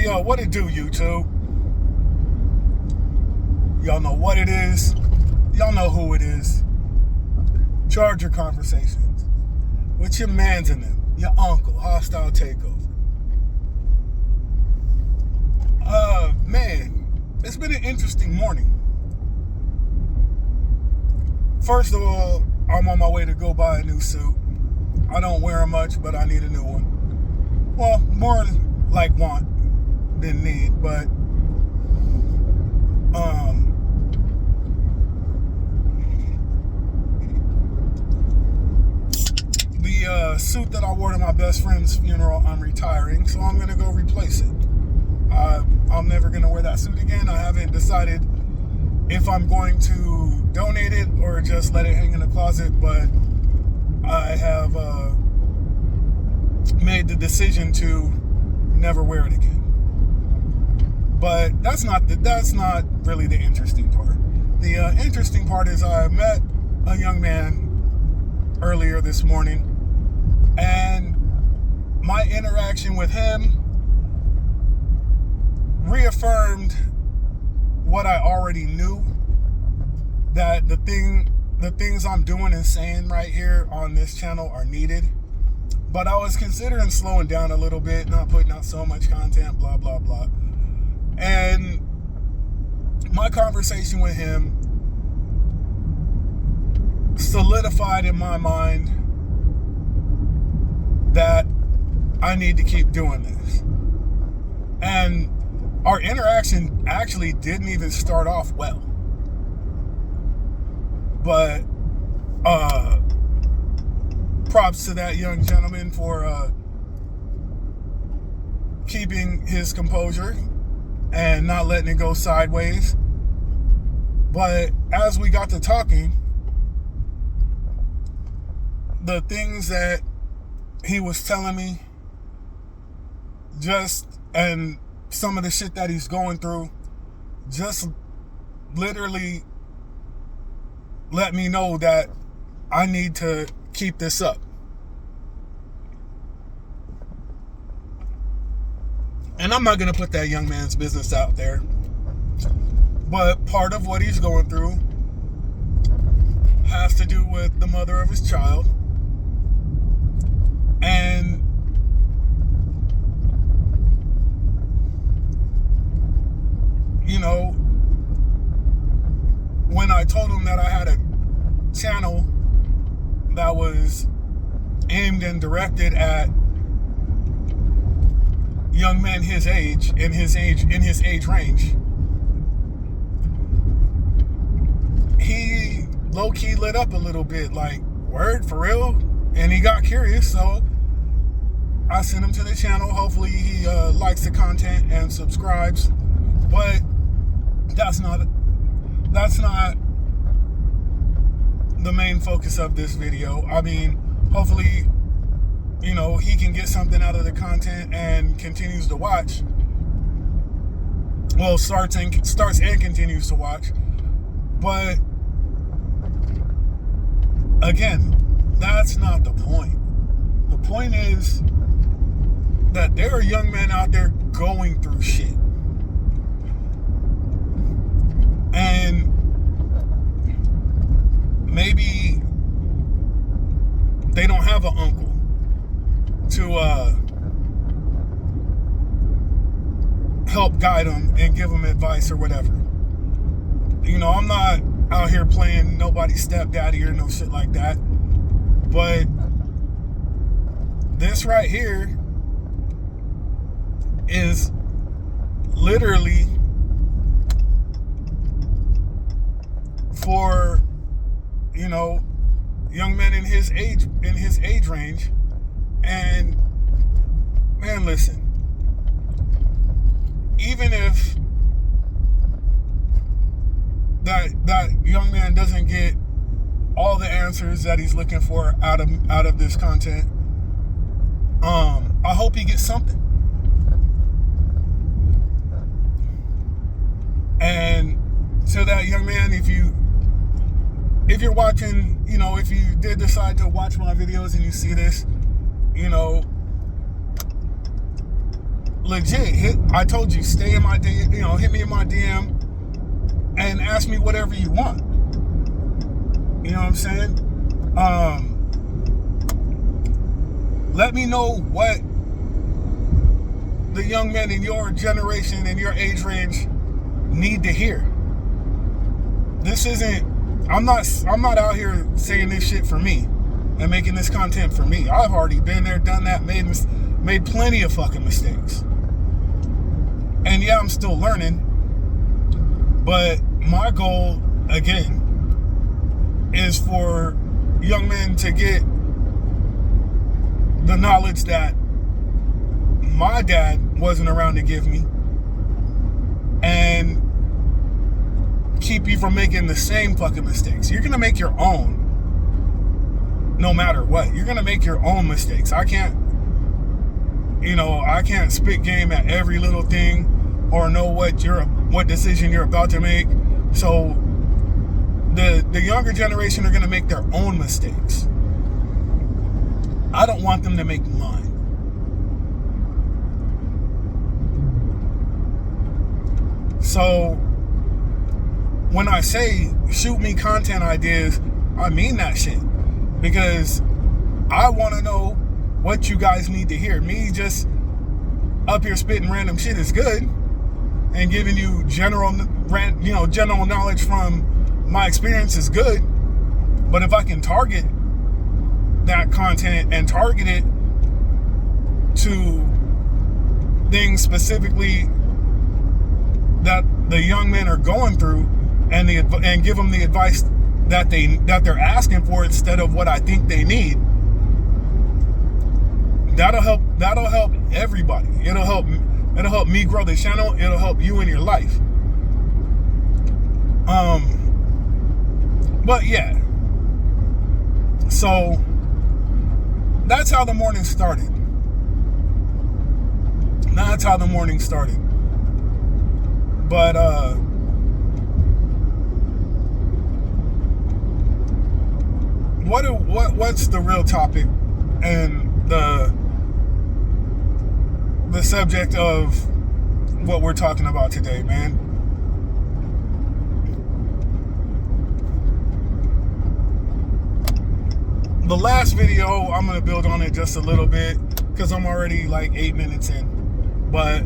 Hey, what it do, YouTube? Y'all know what it is. Y'all know who it is. Charger Conversations. With your mans in them. Your uncle. Hostile Takeover. Man, it's been an interesting morning. First of all, I'm on my way to go buy a new suit. I don't wear them much, but I need a new one. Well, more like want than need, but the suit that I wore to my best friend's funeral, I'm retiring, so I'm gonna go replace it. I'm never gonna wear that suit again. I haven't decided if I'm going to donate it or just let it hang in the closet, but I have made the decision to never wear it again. But that's not really the interesting part. The interesting part is I met a young man earlier this morning, and my interaction with him reaffirmed what I already knew, that the things I'm doing and saying right here on this channel are needed. But I was considering slowing down a little bit, not putting out so much content, blah, blah, blah. And my conversation with him solidified in my mind that I need to keep doing this. And our interaction actually didn't even start off well. But props to that young gentleman for keeping his composure and not letting it go sideways. But as we got to talking, the things that he was telling me, and some of the shit that he's going through, just literally let me know that I need to keep this up. And I'm not going to put that young man's business out there, but part of what he's going through has to do with the mother of his child. And you know, when I told him that I had a channel that was aimed and directed at young men his age, in his age range, he low-key lit up a little bit, like, word, for real? And he got curious, so I sent him to the channel. Hopefully he likes the content and subscribes. But that's not the main focus of this video. I mean, hopefully, you know, he can get something out of the content and continues to watch. Well, starts and continues to watch. But again, that's not the point. The point is that there are young men out there going through shit. And maybe they don't have an uncle to help guide them and give them advice or whatever. You know, I'm not out here playing nobody's stepdaddy or no shit like that. But this right here is literally for, you know, young men in his age range. And man, listen, even if that young man doesn't get all the answers that he's looking for out of this content, I hope he gets something. And to that young man, if you're watching, you know, if you did decide to watch my videos and you see this, you know, legit, I told you, stay in my DM, hit me in my DM and ask me whatever you want. You know what I'm saying? Let me know what the young men in your generation and your age range need to hear. This isn't, I'm not out here saying this shit for me and making this content for me. I've already been there, done that, made plenty of fucking mistakes. And yeah, I'm still learning. But my goal, again, is for young men to get the knowledge that my dad wasn't around to give me, and keep you from making the same fucking mistakes. You're gonna make your own, no matter what. You're gonna make your own mistakes. I can't spit game at every little thing or know what decision you're about to make. So the younger generation are gonna make their own mistakes. I don't want them to make mine. So when I say shoot me content ideas, I mean that shit. Because I want to know what you guys need to hear. Me just up here spitting random shit is good, and giving you general knowledge from my experience is good. But if I can target that content and target it to things specifically that the young men are going through, and give them the advice that they're asking for instead of what I think they need, that'll help everybody. It'll help me grow the channel. It'll help you in your life. But yeah, so that's how the morning started. But what's the real topic and the subject of what we're talking about today, man? The last video, I'm gonna build on it just a little bit because I'm already like 8 minutes in. But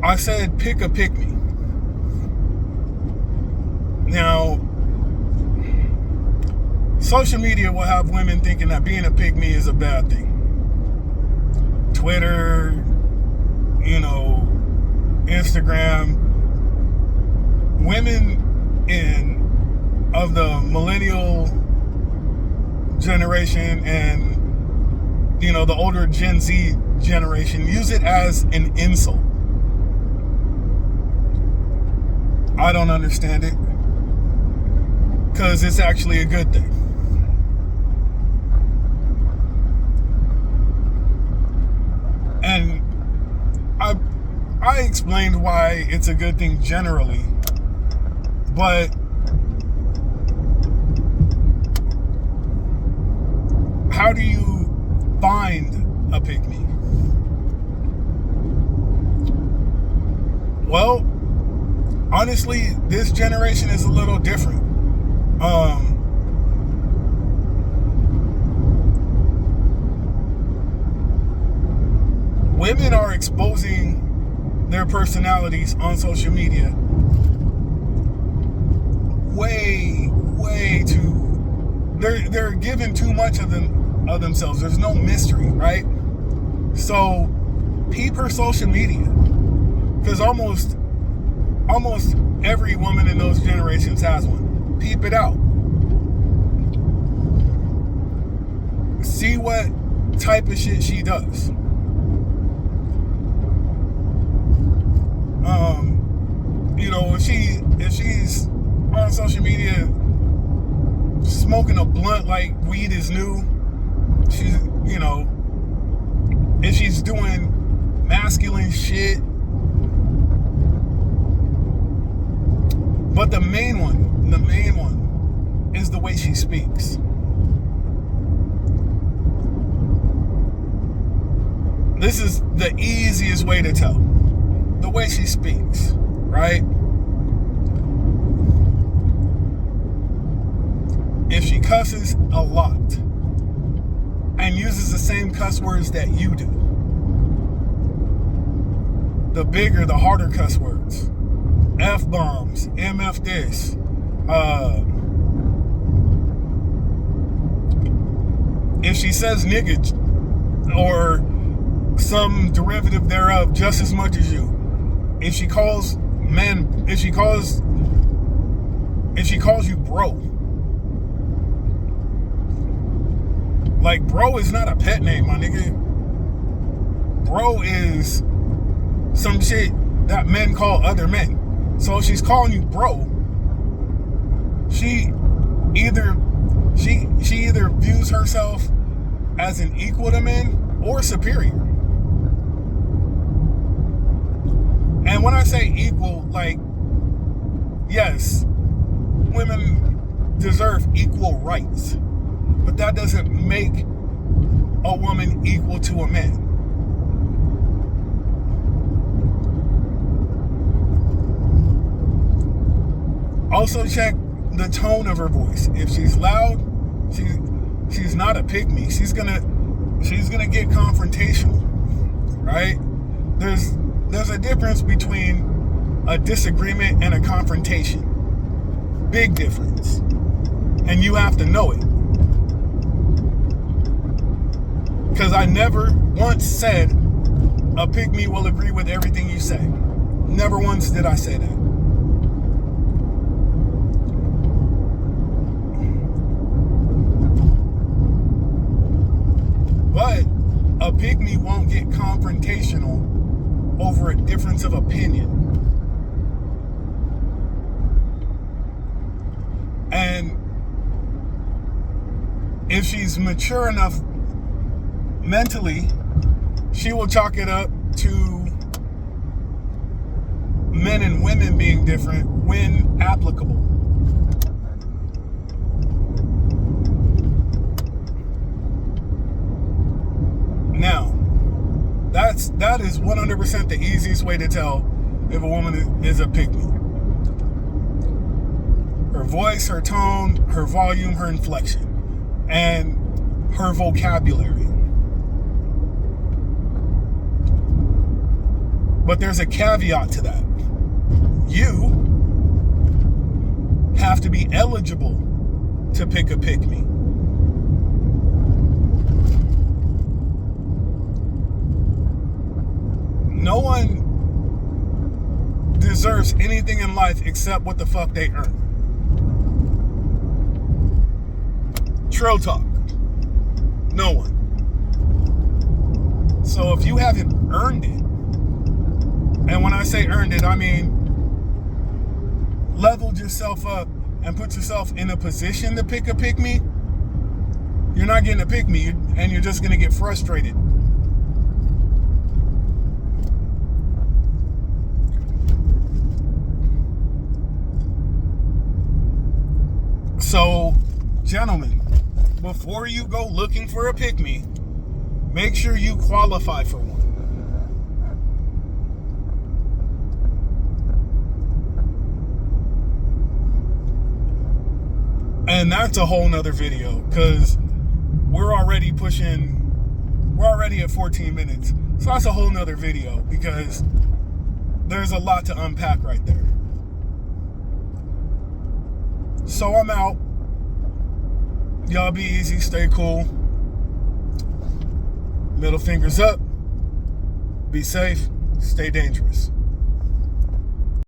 I said pick a pick-me. Now, social media will have women thinking that being a pick-me is a bad thing. Twitter, Instagram. Women of the millennial generation and, the older Gen Z generation use it as an insult. I don't understand it, because it's actually a good thing. And I explained why it's a good thing generally, but how do you find a pick-me? Well, honestly, this generation is a little different. Women are exposing their personalities on social media way too. They're giving too much of themselves. There's no mystery, right? So peep her social media, because almost every woman in those generations has one. Peep it out. See what type of shit she does. If she's on social media smoking a blunt like weed is new, she's, if she's doing masculine shit. But the main one is the way she speaks. This is the easiest way to tell. The way she speaks, right? If she cusses a lot and uses the same cuss words that you do, the bigger, the harder cuss words, F-bombs, MF this, if she says nigga or some derivative thereof just as much as you, if she calls you bro, like bro is not a pet name, my nigga. Bro is some shit that men call other men. So if she's calling you bro, she either views herself as an equal to men or superior. And when I say equal, like, yes, women deserve equal rights, but that doesn't make a woman equal to a man. Also check the tone of her voice. If she's loud, she's not a pick-me. She's gonna get confrontational, right? There's a difference between a disagreement and a confrontation. Big difference. And you have to know it. Because I never once said a pick-me will agree with everything you say. Never once did I say that. But a pick-me won't get confrontational over a difference of opinion. And if she's mature enough mentally, she will chalk it up to men and women being different when applicable. Now, that is 100% the easiest way to tell if a woman is a pick-me. Her voice, her tone, her volume, her inflection, and her vocabulary. But there's a caveat to that. You have to be eligible to pick a pick-me. No one deserves anything in life except what the fuck they earn. Trill talk. No one. So if you haven't earned it, and when I say earned it, I mean leveled yourself up and put yourself in a position to pick a pick-me, you're not getting a pick-me, and you're just going to get frustrated. So, gentlemen, before you go looking for a pick-me, make sure you qualify for one. And that's a whole nother video, because we're already at 14 minutes. So that's a whole nother video, because there's a lot to unpack right there. So I'm out. Y'all be easy, stay cool. Middle fingers up. Be safe, stay dangerous.